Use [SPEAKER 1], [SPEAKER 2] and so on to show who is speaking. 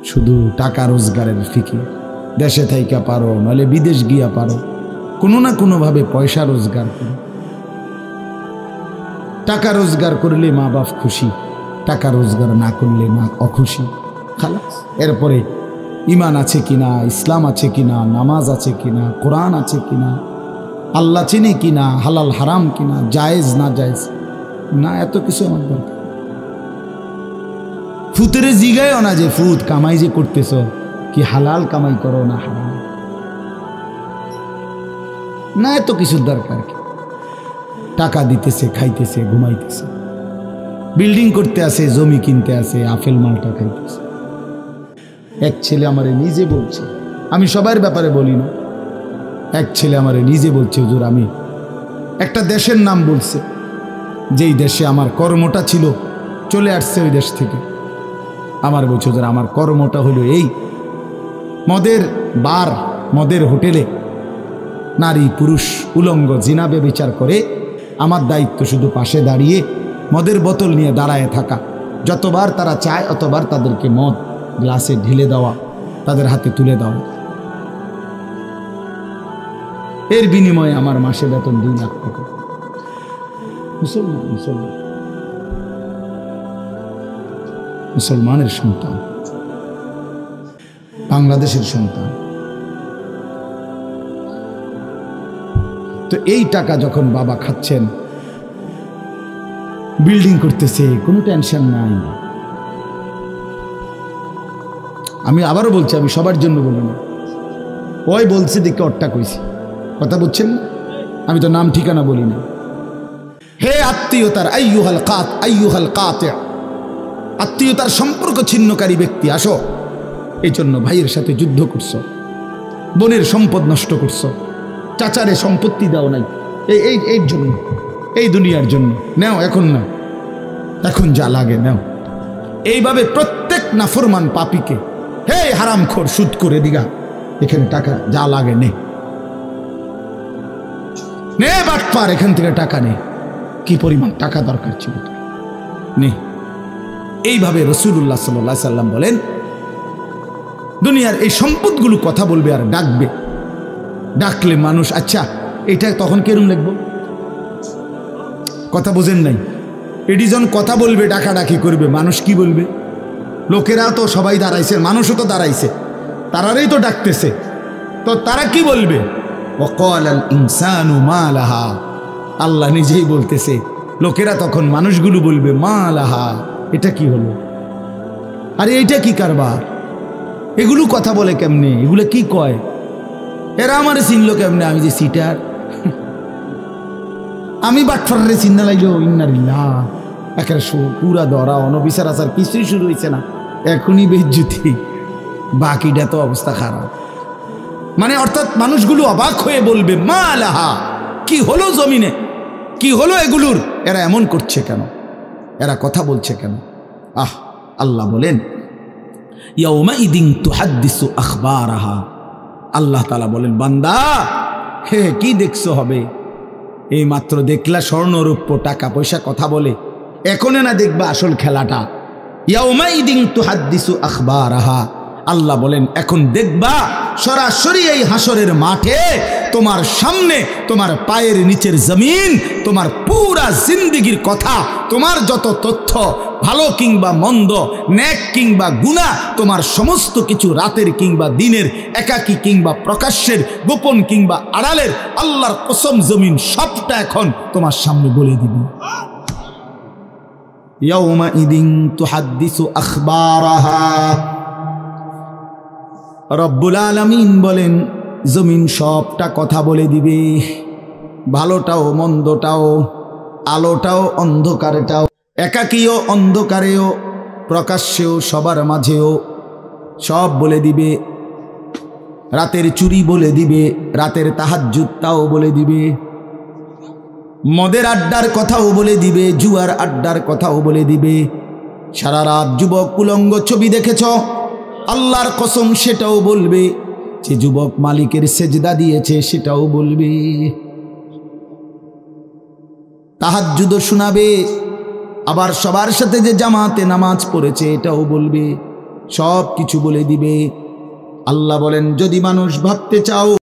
[SPEAKER 1] শুধু টাকা রোজগারের ফিকির। দেশে থাইকা পারো, নাহলে বিদেশ গিয়া পারো, কোনো না কোনোভাবে পয়সা রোজগার করো। টাকা রোজগার করলে মা বাপ খুশি, টাকা রোজগার না করলে মা অখুশি। খালাস। এরপরে ইমান আছে কিনা, ইসলাম আছে কিনা, নামাজ আছে কিনা, কোরআন আছে কিনা, আল্লাহ চিনে কিনা, হালাল হারাম কিনা, জায়েজ না জায়েজ না, এত কিছু আমার দরকার। ফুতের জিগায়ও না যে ফুত কামাই যে করতেছ কি হালাল কামাই করো না হারাম, না এত কিছুর দরকার কি। টাকা দিতেছে, খাইতেছে, ঘুমাইতেছে, বিল্ডিং করতে আসে, জমি কিনতে আসে, আপেল মালটা খাইতেছে। এক ছেলে আমারে নিজে বলছে, আমি সবার ব্যাপারে বলি না, এক ছেলে আমারে নিজে বলছে, হুজুর আমি একটা দেশের নাম বলছে, যেই দেশে আমার কর্মটা ছিল, চলে আসছে ওই দেশ থেকে। আমার বলছে, হুজুর আমার কর্মটা হলো এই, মদের বার, মদের হোটেলে নারী পুরুষ উলঙ্গ জিনা ব্যভিচার করে, আমার দায়িত্ব শুধু পাশে দাঁড়িয়ে মদের বোতল নিয়ে দাঁড়ায় থাকা, যতবার তারা চায় অতবার তাদেরকে মদ গ্লাসে ঢেলে দেওয়া, তাদের হাতে তুলে দেওয়া। এর বিনিময়ে আমার মাসে বেতন 2 লাখ টাকা। মুসলমান মুসলমান মুসলমানের সন্তান, বাংলাদেশের সন্তান। তো এই টাকা যখন বাবা খাচ্ছেন, বিল্ডিং করতেছে, কোনো টেনশন নাই। আমি আবারও বলছি, আমি সবার জন্য বলি না, ওই বলছে দেখে অট্টা কইছি, কথা বুঝছেন না? আমি তো নাম ঠিকানা বলি না। হে আত্মীয়তার আইয়ুহাল কাতি, আত্মীয়তার সম্পর্ক ছিন্নকারী ব্যক্তি, আসো। এই জন্য ভাইয়ের সাথে যুদ্ধ করছো, বোনের সম্পদ নষ্ট করছো, চাচারে সম্পত্তি দাও নাই, এই জন্য, এই দুনিয়ার জন্য নেও, এখন না, এখন যা লাগে নেও। এইভাবে প্রত্যেক নাফরমান পাপীকে, হে হারামখোর সুদ করে দিগা, এখানে টাকা যা লাগে নে, নে বাটপার, এখান থেকে টাকা নে, কি পরিমাণ টাকা দরকার ছিল নে। এইভাবে রাসূলুল্লাহ সাল্লাল্লাহু আলাইহি সাল্লাম বলেন, দুনিয়ার এই সম্পদগুলো কথা বলবে আর ডাকবে, ডাকলে মানুষ, আচ্ছা এটা তখন কেরম লিখবো, কথা বোঝেন নাই? এটি যখন কথা বলবে, ডাকাডাকি করবে, মানুষ কি বলবে? লোকেরা তো সবাই দাঁড়াইছে, মানুষও তো দাঁড়াইছে, তারারই তো ডাকতেছে, তো তারা কি বলবে? ওয়াকালাল ইনসানু মা লাহা, আল্লাহ নিজেই বলতেছে, লোকেরা তখন মানুষগুলো বলবে মা লাহা, এটা কি হলো, আরে এইটা কি কারবার, এগুলো কথা বলে কেমনে, এগুলো কি কয়, এরা আমার চিনলো কেমনে, আমি যে সিটার, আমি বাটফারে চিন্তা লাগলো, ইন্নারিল্লাহ, একেবারে পুরা ধরা অনবিচার আচার কিছুই শুরু হয়েছে না, এখনই বেজ্জুতি, বাকিটা তো অবস্থা খারাপ। মানে অর্থাৎ মানুষগুলো অবাক হয়ে বলবে মা লাহা, কি হলো জমিনে, কি হলো এগুলোর, এরা এমন করছে কেন, এরা কথা বলছে কেন? আল্লাহ বলেন ইয়াউমাইদিন তুহাদ্দিসু আখবারাহা, আল্লাহ তাআলা বলেন, বান্দা হে কি দেখছো হবে, এই মাত্র দেখলা স্বর্ণ রূপ্য টাকা পয়সা কথা বলে, এখনে না দেখবা আসল খেলাটা। ইয়াউমাইদিন তুহাদ্দিসু আখবারাহা, আল্লাহ বলেন এখন দেখবা সরাসরি এই হাসরের মাঠে তোমার সামনে, তোমার পায়ের নিচের জমিন, তোমার পুরা জিন্দেগির কথা, তোমার যত তথ্য, ভালো কিংবা মন্দ, নেক কিংবা গুনাহ, তোমার সমস্ত কিছু রাতের কিংবা দিনের, একাকী কিংবা প্রকাশ্যের, গোপন কিংবা আড়ালের, আল্লাহর কসম জমিন সবটা এখন তোমার সামনে বলে দিবে। ইয়াউমাইদিন তুহাদ্দিসু আখবারাহা, রব্বুল আলামিন বলেন জমিন সবটা কথা বলে দিবে, ভালোটাও মন্দটাও, আলোটাও অন্ধকারটাও, একাকীও অন্ধকারেও, প্রকাশ্যেও, সবার মাঝেও সব বলে দিবে। রাতের চুরি বলে দিবে, রাতের তাহাজ্জুদটাও বলে দিবে, মদের আড্ডার কথাও বলে দিবে, জুয়ার আড্ডার কথাও বলে দিবে। সারা রাত যুবক উলঙ্গ ছবি দেখেছ, আল্লাহর কসম সেটাও বলবে, যে যুবক মালিকের সেজদা দিয়েছে সেটাও বলবে, তাহাজ্জুদও শোনাবে, আবার সবার সাথে যে জামাতে নামাজ পড়েছে এটাও বলবে, সব কিছু বলে দিবে। আল্লাহ বলেন, যদি মানুষ ভাবতে চাও